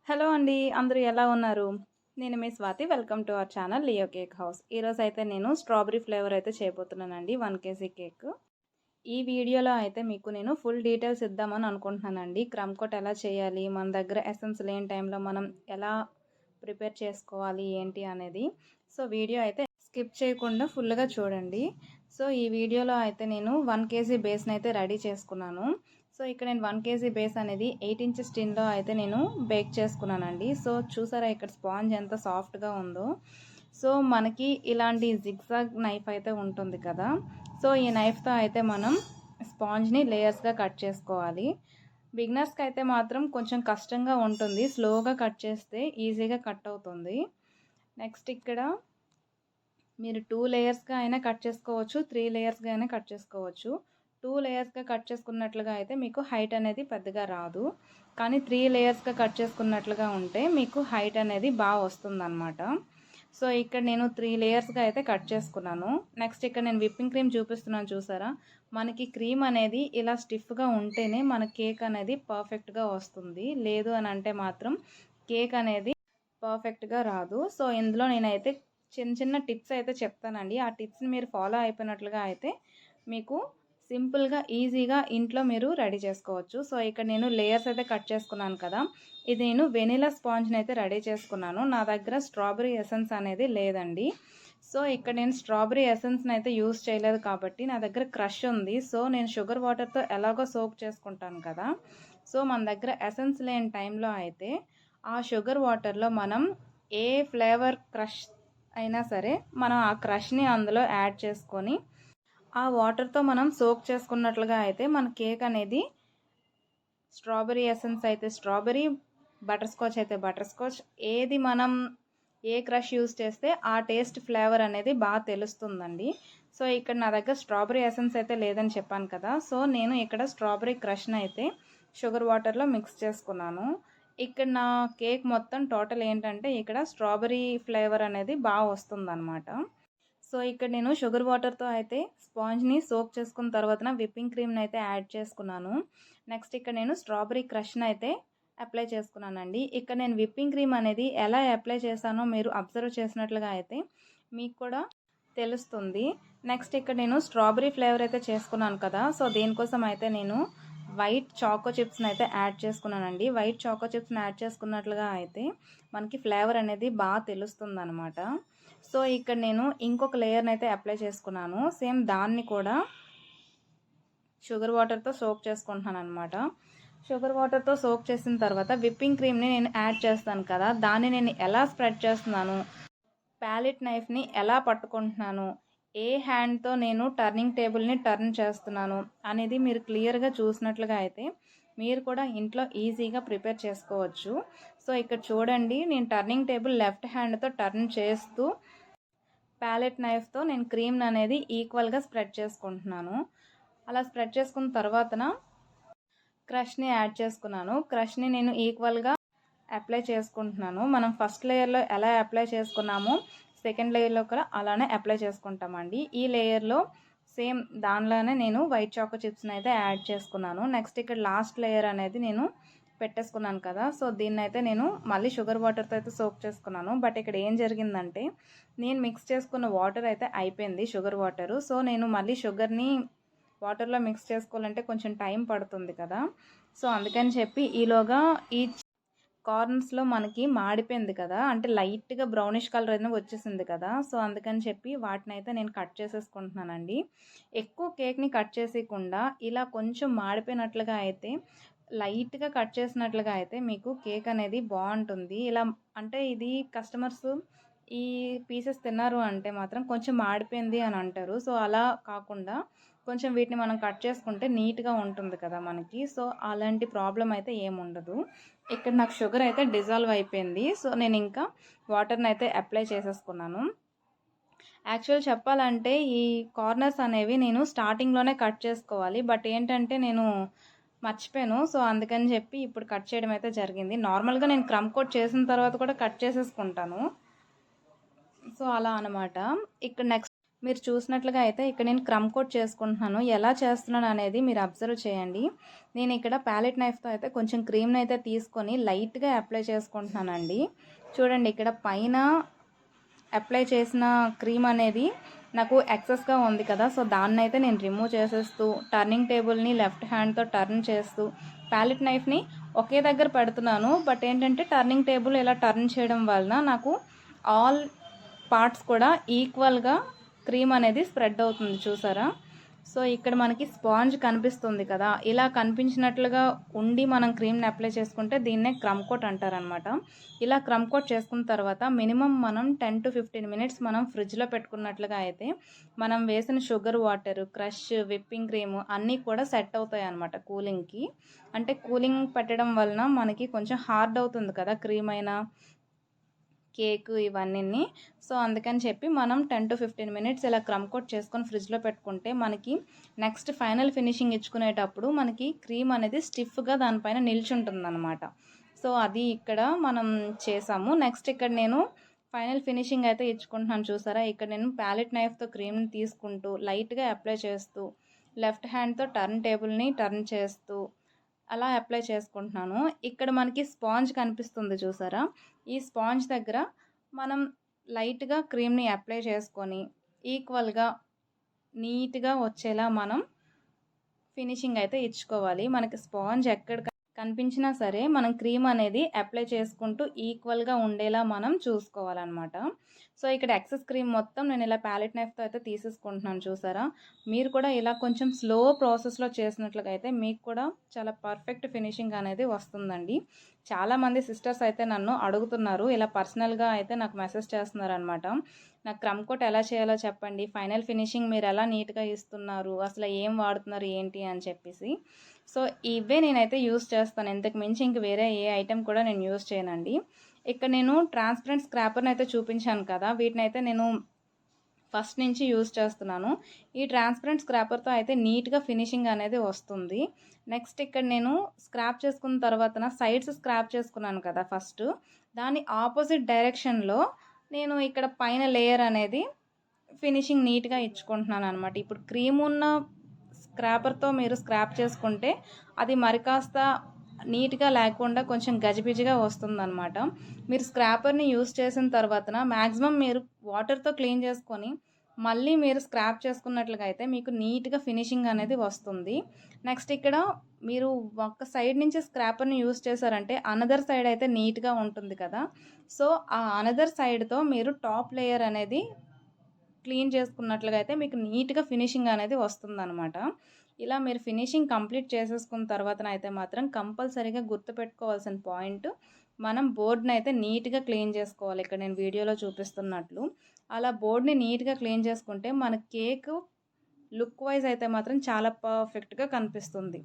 Hello అండి. అందరూ ఎలా ఉన్నారు? నేను మీ Swathi. Welcome to our channel Leo cake house. ఈరోజు అయితే నేను స్ట్రాబెర్రీ ఫ్లేవర్ అయితే చేయబోతున్నానండి 1 కేజీ కేక్. ఈ వీడియోలో అయితే మీకు నేను ఫుల్ డీటెయిల్స్ ఇద్దామని అనుకుంటున్నానండి. క్రమ్ కోట్ ఎలా చేయాలి, మన దగ్గర ఎసెన్స్ లేని టైంలో మనం ఎలా ప్రిపేర్ చేసుకోవాలి ఏంటి అనేది. సో వీడియో అయితే స్కిప్ చేయకుండా ఫుల్గా చూడండి. సో ఈ వీడియోలో అయితే నేను 1 కేజీ బేస్ని అయితే రెడీ చేసుకున్నాను. సో ఇక్కడ నేను 1 కేజీ బేస్ అనేది 8 ఇంచెస్ టిన్లో అయితే నేను బేక్ చేసుకున్నానండి. సో చూసారా ఇక్కడ స్పాంజ్ ఎంత సాఫ్ట్గా ఉందో. సో మనకి ఇలాంటి జిగ్జాగ్ నైఫ్ అయితే ఉంటుంది కదా. సో ఈ నైఫ్తో అయితే మనం స్పాంజ్ని లేయర్స్గా కట్ చేసుకోవాలి. బిగినర్స్కి అయితే మాత్రం కొంచెం కష్టంగా ఉంటుంది. స్లోగా కట్ చేస్తే ఈజీగా కట్ అవుతుంది. నెక్స్ట్ ఇక్కడ మీరు 2 లేయర్స్గా అయినా కట్ చేసుకోవచ్చు, 3 లేయర్స్గా అయినా కట్ చేసుకోవచ్చు. 2 లేయర్స్గా కట్ చేసుకున్నట్లుగా అయితే మీకు హైట్ అనేది పెద్దగా రాదు. కానీ 3 లేయర్స్గా కట్ చేసుకున్నట్లుగా ఉంటే మీకు హైట్ అనేది బాగా వస్తుందన్నమాట. సో ఇక్కడ నేను 3 లేయర్స్గా అయితే కట్ చేసుకున్నాను. నెక్స్ట్ ఇక్కడ నేను విప్పింగ్ క్రీమ్ చూపిస్తున్నాను చూసారా. మనకి క్రీమ్ అనేది ఇలా స్టిఫ్గా ఉంటేనే మన కేక్ అనేది పర్ఫెక్ట్గా వస్తుంది. లేదు అని అంటే మాత్రం కేక్ అనేది పర్ఫెక్ట్గా రాదు. సో ఇందులో నేనైతే చిన్న చిన్న టిప్స్ అయితే చెప్తానండి. ఆ టిప్స్ని మీరు ఫాలో అయిపోయినట్లుగా అయితే మీకు సింపుల్గా ఈజీగా ఇంట్లో మీరు రెడీ చేసుకోవచ్చు. సో ఇక్కడ నేను లేయర్స్ అయితే కట్ చేసుకున్నాను కదా. ఇది నేను వెనిలా స్పాంజ్ని అయితే రెడీ చేసుకున్నాను. నా దగ్గర స్ట్రాబెరీ ఎసెన్స్ అనేది లేదండి. సో ఇక్కడ నేను స్ట్రాబెరీ ఎసెన్స్ని అయితే యూస్ చేయలేదు కాబట్టి నా దగ్గర క్రష్ ఉంది. సో నేను షుగర్ వాటర్తో ఎలాగో సోక్ చేసుకుంటాను కదా. సో మన దగ్గర ఎసెన్స్ లేని టైంలో అయితే ఆ షుగర్ వాటర్లో మనం ఏ ఫ్లేవర్ క్రష్ అయినా సరే మనం ఆ క్రష్ని అందులో యాడ్ చేసుకొని ఆ వాటర్తో మనం సోక్ చేసుకున్నట్లుగా అయితే మన కేక్ అనేది స్ట్రాబెరీ ఎసెన్స్ అయితే స్ట్రాబెరీ, బటర్ స్కాచ్ అయితే బటర్ స్కాచ్, ఏది మనం ఏ క్రష్ యూస్ చేస్తే ఆ టేస్ట్ ఫ్లేవర్ అనేది బాగా తెలుస్తుందండి. సో ఇక్కడ నా దగ్గర స్ట్రాబెరీ ఎసెన్స్ అయితే లేదని చెప్పాను కదా. సో నేను ఇక్కడ స్ట్రాబెరీ క్రష్ని అయితే షుగర్ వాటర్లో మిక్స్ చేసుకున్నాను. ఇక్కడ నా కేక్ మొత్తం టోటల్ ఏంటంటే ఇక్కడ స్ట్రాబెరీ ఫ్లేవర్ అనేది బాగా వస్తుందన్నమాట. సో ఇక్కడ నేను షుగర్ వాటర్తో అయితే స్పాంజ్ని సోక్ చేసుకున్న తర్వాత విప్పింగ్ క్రీమ్ని అయితే యాడ్ చేసుకున్నాను. నెక్స్ట్ ఇక్కడ నేను స్ట్రాబెరీ క్రష్ని అయితే అప్లై చేసుకున్నానండి. ఇక్కడ నేను విప్పింగ్ క్రీమ్ అనేది ఎలా అప్లై చేశానో మీరు అబ్జర్వ్ చేసినట్లుగా అయితే మీకు కూడా తెలుస్తుంది. నెక్స్ట్ ఇక్కడ నేను స్ట్రాబెరీ ఫ్లేవర్ అయితే చేసుకున్నాను కదా. సో దీనికోసం అయితే నేను వైట్ చాకో చిప్స్ని అయితే యాడ్ చేసుకున్నానండి. వైట్ చాకో చిప్స్ని యాడ్ చేసుకున్నట్లుగా అయితే మనకి ఫ్లేవర్ అనేది బాగా తెలుస్తుంది అనమాట. సో ఇక్కడ నేను ఇంకొక లేయర్ని అయితే అప్లై చేసుకున్నాను. సేమ్ దాన్ని కూడా షుగర్ వాటర్తో సోక్ చేసుకుంటున్నాను అనమాట. షుగర్ వాటర్తో సోక్ చేసిన తర్వాత విప్పింగ్ క్రీమ్ని నేను యాడ్ చేస్తాను కదా. దాన్ని నేను ఎలా స్ప్రెడ్ చేస్తున్నాను, ప్యాలెట్ నైఫ్ని ఎలా పట్టుకుంటున్నాను, ఏ హ్యాండ్తో నేను టర్నింగ్ టేబుల్ని టర్న్ చేస్తున్నాను అనేది మీరు క్లియర్గా చూసినట్లుగా అయితే మీరు కూడా ఇంట్లో ఈజీగా ప్రిపేర్ చేసుకోవచ్చు. సో ఇక్కడ చూడండి, నేను టర్నింగ్ టేబుల్ లెఫ్ట్ హ్యాండ్తో టర్న్ చేస్తూ ప్యాలెట్ నైఫ్తో నేను క్రీమ్ అనేది ఈక్వల్గా స్ప్రెడ్ చేసుకుంటున్నాను. అలా స్ప్రెడ్ చేసుకున్న తర్వాతన క్రష్ని యాడ్ చేసుకున్నాను. క్రష్ని నేను ఈక్వల్గా అప్లై చేసుకుంటున్నాను. మనం ఫస్ట్ లేయర్లో ఎలా అప్లై చేసుకున్నామో సెకండ్ లేయర్లో కూడా అలానే అప్లై చేసుకుంటామండి. ఈ లేయర్లో సేమ్ దానిలోనే నేను వైట్ చాకో చిప్స్ని అయితే యాడ్ చేసుకున్నాను. నెక్స్ట్ ఇక్కడ లాస్ట్ లేయర్ అనేది నేను పెట్టేసుకున్నాను కదా. సో దీన్ని అయితే నేను మళ్ళీ షుగర్ వాటర్తో అయితే సోక్ చేసుకున్నాను. బట్ ఇక్కడ ఏం జరిగిందంటే నేను మిక్స్ చేసుకున్న వాటర్ అయితే అయిపోయింది, షుగర్ వాటరు. సో నేను మళ్ళీ షుగర్ని వాటర్లో మిక్స్ చేసుకోవాలంటే కొంచెం టైం పడుతుంది కదా. సో అందుకని చెప్పి ఈలోగా ఈ కార్నర్స్లో మనకి మాడిపోయింది కదా, అంటే లైట్గా బ్రౌనిష్ కలర్ అనేది వచ్చేసింది కదా. సో అందుకని చెప్పి వాటిని అయితే నేను కట్ చేసేసుకుంటున్నానండి. ఎక్కువ కేక్ని కట్ చేసేయకుండా ఇలా కొంచెం మాడిపోయినట్లుగా అయితే లైట్గా కట్ చేసినట్లుగా అయితే మీకు కేక్ అనేది బాగుంటుంది. ఇలా అంటే ఇది కస్టమర్స్ ఈ పీసెస్ తిన్నారు అంటే మాత్రం కొంచెం మాడిపోయింది అని అంటారు. సో అలా కాకుండా కొంచెం వీటిని మనం కట్ చేసుకుంటే నీట్గా ఉంటుంది కదా మనకి. సో అలాంటి ప్రాబ్లం అయితే ఏముండదు. ఇక్కడ నాకు షుగర్ అయితే డిజాల్వ్ అయిపోయింది. సో నేను ఇంకా వాటర్ని అయితే అప్లై చేసేసుకున్నాను. యాక్చువల్ చెప్పాలంటే ఈ కార్నర్స్ అనేవి నేను స్టార్టింగ్లోనే కట్ చేసుకోవాలి. బట్ ఏంటంటే నేను మర్చిపోయాను. సో అందుకని చెప్పి ఇప్పుడు కట్ చేయడం అయితే జరిగింది. నార్మల్గా నేను క్రమ్ కోట్ చేసిన తర్వాత కూడా కట్ చేసేసుకుంటాను. సో అలా అనమాట. ఇక్కడ మీరు చూసినట్లుగా అయితే ఇక్కడ నేను క్రమ్ కోట్ చేసుకుంటున్నాను. ఎలా చేస్తున్నాను అనేది మీరు అబ్జర్వ్ చేయండి. నేను ఇక్కడ ప్యాలెట్ నైఫ్తో అయితే కొంచెం క్రీమ్ని అయితే తీసుకొని లైట్గా అప్లై చేసుకుంటున్నానండి. చూడండి ఇక్కడ పైన అప్లై చేసిన క్రీమ్ అనేది నాకు ఎక్సెస్గా ఉంది కదా, సో దాన్ని అయితే నేను రిమూవ్ చేసేస్తూ టర్నింగ్ టేబుల్ని లెఫ్ట్ హ్యాండ్తో టర్న్ చేస్తూ ప్యాలెట్ నైఫ్ని ఒకే దగ్గర పెడుతున్నాను. బట్ ఏంటంటే టర్నింగ్ టేబుల్ ఇలా టర్న్ చేయడం వలన నాకు ఆల్ పార్ట్స్ కూడా ఈక్వల్గా క్రీమ్ అనేది స్ప్రెడ్ అవుతుంది, చూసారా. సో ఇక్కడ మనకి స్పాంజ్ కనిపిస్తుంది కదా, ఇలా కనిపించినట్లుగా ఉండి మనం క్రీమ్ని అప్లై చేసుకుంటే దీన్నే క్రమ్ కోట్ అంటారనమాట. ఇలా క్రమ్ కోట్ చేసుకున్న తర్వాత మినిమం మనం 10 to 15 మినిట్స్ మనం ఫ్రిడ్జ్లో పెట్టుకున్నట్లుగా అయితే మనం వేసిన sugar water, crush, whipping cream అన్నీ కూడా సెట్ అవుతాయి అన్నమాట కూలింగ్కి. అంటే కూలింగ్ పెట్టడం వలన మనకి కొంచెం హార్డ్ అవుతుంది కదా క్రీమ్ అయినా కేక్ ఇవన్నీ. సో అందుకని చెప్పి మనం 10 to 15 మినిట్స్ ఇలా క్రమ్ కోట్ చేసుకొని ఫ్రిడ్జ్లో పెట్టుకుంటే మనకి నెక్స్ట్ ఫైనల్ ఫినిషింగ్ ఇచ్చుకునేటప్పుడు మనకి క్రీమ్ అనేది స్టిఫ్గా దానిపైన నిల్చుంటుంది అనమాట. సో అది ఇక్కడ మనం చేసాము. నెక్స్ట్ ఇక్కడ నేను ఫైనల్ ఫినిషింగ్ అయితే ఇచ్చుకుంటున్నాను, చూసారా. ఇక్కడ నేను ప్యాలెట్ నైఫ్తో క్రీమ్ని తీసుకుంటూ లైట్గా అప్లై చేస్తూ లెఫ్ట్ హ్యాండ్తో టర్న్ టేబుల్ని టర్న్ చేస్తూ అలా అప్లై చేసుకుంటున్నాను. ఇక్కడ మనకి స్పాంజ్ కనిపిస్తుంది, చూసారా. ఈ స్పాంజ్ దగ్గర మనం లైట్గా క్రీమ్ని అప్లై చేసుకొని ఈక్వల్గా నీట్గా వచ్చేలా మనం ఫినిషింగ్ అయితే ఇచ్చుకోవాలి. మనకి స్పాంజ్ ఎక్కడ కనిపించినా సరే మనం క్రీమ్ అనేది అప్లై చేసుకుంటూ ఈక్వల్గా ఉండేలా మనం చూసుకోవాలన్నమాట. సో ఇక్కడ ఎక్సెస్ క్రీమ్ మొత్తం నేను ఇలా ప్యాలెట్ నైఫ్తో అయితే తీసేసుకుంటున్నాను, చూసారా. మీరు కూడా ఇలా కొంచెం స్లో ప్రాసెస్లో చేసినట్లుగా అయితే మీకు కూడా చాలా పర్ఫెక్ట్ ఫినిషింగ్ అనేది వస్తుందండి. చాలామంది సిస్టర్స్ అయితే నన్ను అడుగుతున్నారు, ఇలా పర్సనల్గా అయితే నాకు మెసేజ్ చేస్తున్నారు అనమాట. నాకు క్రమ్ కోట్ ఎలా చేయాలో చెప్పండి, ఫైనల్ ఫినిషింగ్ మీరు ఎలా నీట్గా ఇస్తున్నారు, అసలు ఏం వాడుతున్నారు ఏంటి అని చెప్పేసి. సో ఇవే నేనైతే యూస్ చేస్తాను, ఇంతకు మించి ఇంక వేరే ఏ ఐటెం కూడా నేను యూస్ చేయనండి. ఇక్కడ నేను ట్రాన్స్పరెంట్ స్క్రాపర్ని అయితే చూపించాను కదా, వీటిని అయితే నేను ఫస్ట్ నుంచి యూస్ చేస్తున్నాను. ఈ ట్రాన్స్పరెంట్ స్క్రాపర్తో అయితే నీట్గా ఫినిషింగ్ అనేది వస్తుంది. నెక్స్ట్ ఇక్కడ నేను స్క్రాప్ చేసుకున్న తర్వాత సైడ్స్ స్క్రాప్ చేసుకున్నాను కదా ఫస్ట్, దాని ఆపోజిట్ డైరెక్షన్లో నేను ఇక్కడ పైన లేయర్ అనేది ఫినిషింగ్ నీట్గా ఇచ్చుకుంటున్నాను అనమాట. ఇప్పుడు క్రీమ్ ఉన్న స్క్రాపర్తో మీరు స్క్రాప్ చేసుకుంటే అది మరి కాస్త నీట్గా లేకుండా కొంచెం గజిబిజిగా వస్తుందన్నమాట. మీరు స్క్రాపర్ని యూస్ చేసిన తర్వాత మ్యాక్సిమం మీరు వాటర్తో క్లీన్ చేసుకొని మళ్ళీ మీరు స్క్రాప్ చేసుకున్నట్లుగా అయితే మీకు నీట్గా ఫినిషింగ్ అనేది వస్తుంది. నెక్స్ట్ ఇక్కడ మీరు ఒక సైడ్ నుంచి స్క్రాపర్ని యూస్ చేశారంటే అనదర్ సైడ్ అయితే నీట్గా ఉంటుంది కదా. సో ఆ అనదర్ సైడ్తో మీరు టాప్ లేయర్ అనేది క్లీన్ చేసుకున్నట్లుగా అయితే మీకు నీట్గా ఫినిషింగ్ అనేది వస్తుందన్నమాట. ఇలా మీరు ఫినిషింగ్ కంప్లీట్ చేసేసుకున్న తర్వాత అయితే మాత్రం కంపల్సరీగా గుర్తుపెట్టుకోవాల్సిన పాయింట్, మనం బోర్డ్ని అయితే నీట్గా క్లీన్ చేసుకోవాలి. ఇక్కడ నేను వీడియోలో చూపిస్తున్నట్లు అలా బోర్డ్ని నీట్గా క్లీన్ చేసుకుంటే మన కేక్ లుక్ వైజ్ అయితే మాత్రం చాలా పర్ఫెక్ట్గా కనిపిస్తుంది.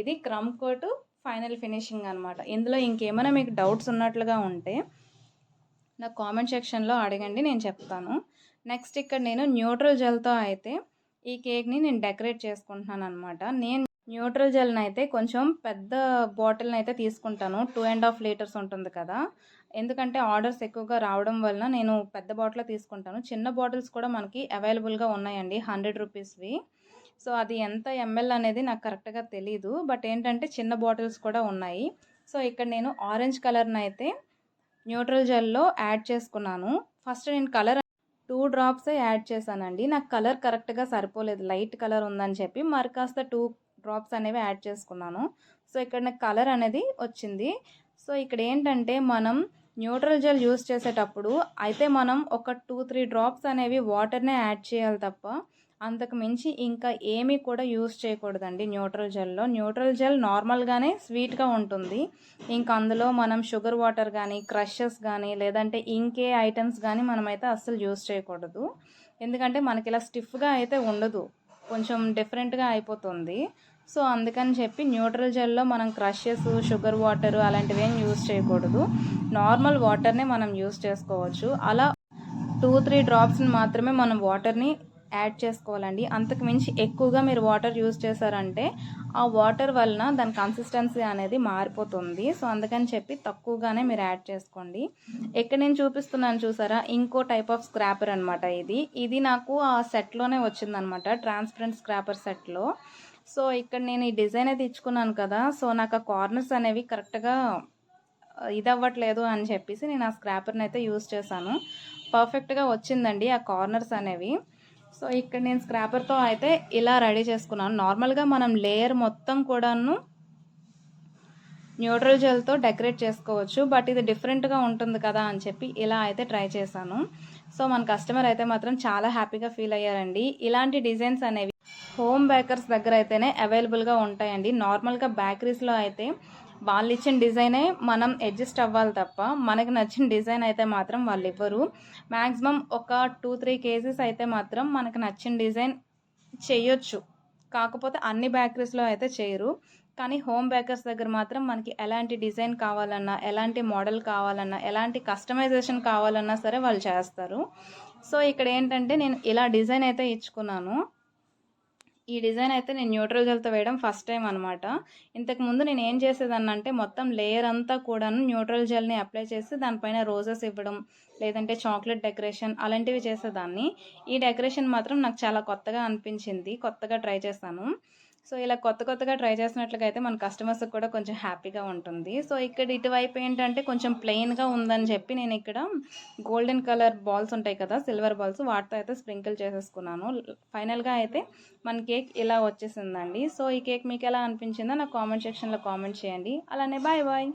ఇది క్రమ్ కోట్ ఫైనల్ ఫినిషింగ్ అనమాట. ఇందులో ఇంకేమైనా మీకు డౌట్స్ ఉన్నట్లుగా ఉంటే నాకు కామెంట్ సెక్షన్లో అడగండి, నేను చెప్తాను. నెక్స్ట్ ఇక్కడ నేను న్యూట్రల్ జెల్తో అయితే ఈ కేక్ని నేను డెకరేట్ చేసుకుంటున్నాను అనమాట. నేను న్యూట్రల్ జెల్ని అయితే కొంచెం పెద్ద బాటిల్ని అయితే తీసుకుంటాను, 2.5 లీటర్స్ ఉంటుంది కదా. ఎందుకంటే ఆర్డర్స్ ఎక్కువగా రావడం వలన నేను పెద్ద బాటిల్ తీసుకుంటాను. చిన్న బాటిల్స్ కూడా మనకి అవైలబుల్గా ఉన్నాయండి, 100 రూపీస్వి. సో అది ఎంత ఎంఎల్ అనేది నాకు కరెక్ట్గా తెలీదు, బట్ ఏంటంటే చిన్న బాటిల్స్ కూడా ఉన్నాయి. సో ఇక్కడ నేను ఆరెంజ్ కలర్ని అయితే న్యూట్రల్ జెల్లో యాడ్ చేసుకున్నాను. ఫస్ట్ నేను కలర్ 2 డ్రాప్స్ యాడ్ చేశానండి. నాకు కలర్ కరెక్ట్గా సరిపోలేదు, లైట్ కలర్ ఉందని చెప్పి మరి కాస్త 2 డ్రాప్స్ అనేవి యాడ్ చేసుకున్నాను. సో ఇక్కడ నాకు కలర్ అనేది వచ్చింది. సో ఇక్కడ ఏంటంటే మనం న్యూట్రల్ జెల్ యూస్ చేసేటప్పుడు అయితే మనం ఒక 2-3 డ్రాప్స్ అనేవి వాటర్నే యాడ్ చేయాలి తప్ప అంతకు మించి ఇంకా ఏమీ కూడా యూస్ చేయకూడదండి న్యూట్రల్ జెల్లో. న్యూట్రల్ జెల్ నార్మల్గానే స్వీట్గా ఉంటుంది, ఇంకా అందులో మనం షుగర్ వాటర్ కానీ క్రషెస్ కానీ లేదంటే ఇంకే ఐటమ్స్ కానీ మనమైతే అస్సలు యూస్ చేయకూడదు. ఎందుకంటే మనకి ఇలా స్టిఫ్గా అయితే ఉండదు, కొంచెం డిఫరెంట్గా అయిపోతుంది. సో అందుకని చెప్పి న్యూట్రల్ జెల్లో మనం క్రషెస్, షుగర్ వాటర్ అలాంటివి ఏం యూస్ చేయకూడదు, నార్మల్ వాటర్నే మనం యూస్ చేసుకోవచ్చు. అలా 2-3 డ్రాప్స్ని మాత్రమే మనం వాటర్ని యాడ్ చేసుకోవాలండి. అంతకు మించి ఎక్కువగా మీరు వాటర్ యూజ్ చేశారంటే ఆ వాటర్ వలన దాని కన్సిస్టెన్సీ అనేది మారిపోతుంది. సో అందుకని చెప్పి తక్కువగానే మీరు యాడ్ చేసుకోండి. ఇక్కడ నేను చూపిస్తున్నాను చూసారా, ఇంకో టైప్ ఆఫ్ స్క్రాపర్ అనమాట ఇది నాకు ఆ సెట్లోనే వచ్చిందనమాట, ట్రాన్స్పరెంట్ స్క్రాపర్ సెట్లో. సో ఇక్కడ నేను ఈ డిజైన్ అయితే ఇచ్చుకున్నాను కదా, సో నాకు ఆ కార్నర్స్ అనేవి కరెక్ట్గా ఇది అవ్వట్లేదు అని చెప్పేసి నేను ఆ స్క్రాపర్ని అయితే యూజ్ చేశాను. పర్ఫెక్ట్గా వచ్చిందండి ఆ కార్నర్స్ అనేవి. సో ఇక్కడ నేను స్క్రాపర్తో అయితే ఇలా రెడీ చేసుకున్నాను. నార్మల్గా మనం లేయర్ మొత్తం కూడాను న్యూట్రల్ జెల్తో డెకరేట్ చేసుకోవచ్చు, బట్ ఇది డిఫరెంట్గా ఉంటుంది కదా అని చెప్పి ఇలా అయితే ట్రై చేశాను. సో మన కస్టమర్ అయితే మాత్రం చాలా హ్యాపీగా ఫీల్ అయ్యారండి. ఇలాంటి డిజైన్స్ అనేవి హోమ్ బేకర్స్ దగ్గర అయితేనే అవైలబుల్గా ఉంటాయండి. నార్మల్గా బేకరీస్లో అయితే వాళ్ళు ఇచ్చిన డిజైనే మనం అడ్జస్ట్ అవ్వాలి తప్ప మనకి నచ్చిన డిజైన్ అయితే మాత్రం వాళ్ళు ఇవ్వరు. మ్యాక్సిమం ఒక 2-3 కేజీస్ అయితే మాత్రం మనకు నచ్చిన డిజైన్ చేయొచ్చు, కాకపోతే అన్ని బేకరీస్లో అయితే చేయరు. కానీ హోమ్ బేకర్స్ దగ్గర మాత్రం మనకి ఎలాంటి డిజైన్ కావాలన్నా, ఎలాంటి మోడల్ కావాలన్నా, ఎలాంటి కస్టమైజేషన్ కావాలన్నా సరే వాళ్ళు చేస్తారు. సో ఇక్కడ ఏంటంటే నేను ఇలా డిజైన్ అయితే ఇచ్చుకున్నాను. ఈ డిజైన్ అయితే నేను న్యూట్రల్ జెల్తో వేయడం ఫస్ట్ టైం అనమాట. ఇంతకుముందు నేను ఏం చేసేదాన్ని అంటే మొత్తం లేయర్ అంతా కూడాను న్యూట్రల్ జెల్ని అప్లై చేసి దానిపైన రోజెస్ ఇవ్వడం, లేదంటే చాక్లెట్ డెకరేషన్ అలాంటివి చేసేదాన్ని. ఈ డెకరేషన్ మాత్రం నాకు చాలా కొత్తగా అనిపించింది, కొత్తగా ట్రై చేశాను. సో ఇలా కొత్తగా ట్రై చేసినట్లుగా అయితే మన కస్టమర్స్కి కూడా కొంచెం హ్యాపీగా ఉంటుంది. సో ఇక్కడ ఇటువైపు ఏంటంటే కొంచెం ప్లెయిన్గా ఉందని చెప్పి నేను ఇక్కడ గోల్డెన్ కలర్ బాల్స్ ఉంటాయి కదా, సిల్వర్ బాల్స్, వాటితో అయితే స్ప్రింకిల్ చేసేసుకున్నాను. ఫైనల్గా అయితే మన కేక్ ఇలా వచ్చేసిందండి. సో ఈ కేక్ మీకు ఎలా అనిపించిందో నాకు కామెంట్ సెక్షన్లో కామెంట్ చేయండి. అలానే బాయ్ బాయ్.